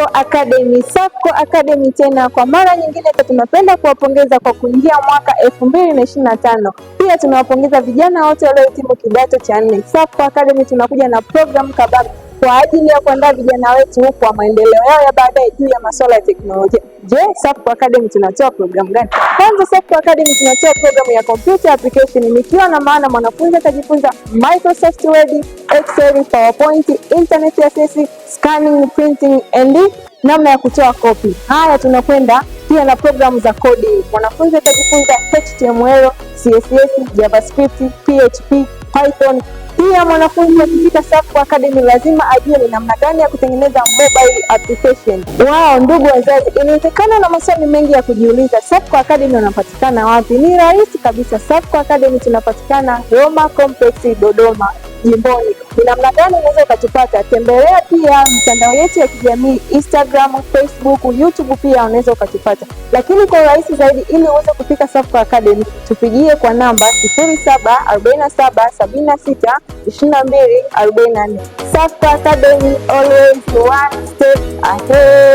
Safco Academy. Safco Academy tena kwa mara nyingine tunapenda kuwapongeza kwa kuingia mwaka 2025. Pia tunawapongeza vijana wote waliohitimu kidato cha 4. Safco Academy tunakuja na program kabambe kwa ajili ya kuandaa vijana wetu kwa maendeleo yao ya baadaye juu ya masuala ya teknolojia. Je, Safco Academy tunatoa program gani? Kwanza, Safco Academy tunatoa programu ya computer application, nikiwa na maana mwanafunzi atajifunza Microsoft Word, Excel, PowerPoint, internet access, scanning, printing and namna ya kutoa copy. Haya, tunakwenda pia na programu za coding. Mwanafunzi atajifunza HTML, CSS, JavaScript, PHP, Python. Pia mwanafunzi akifika Safco Academy lazima ajue ni namna gani ya kutengeneza mobile application. Ndugu wazazi, inawezekana na maswali mengi ya kujiuliza, Safco Academy wanapatikana wapi? Ni rahisi kabisa. Safco Academy tunapatikana Roma Complex, Dodoma, Jimboni. Ni namna gani unaweza ukatupata? Tembelea pia mitandao yetu ya kijamii Instagram, Facebook, YouTube, pia unaweza ukatupata. Lakini kwa urahisi zaidi, ili uweze kufika Safco Academy, tupigie kwa namba 0747762244. Safco Academy, always one step ahead.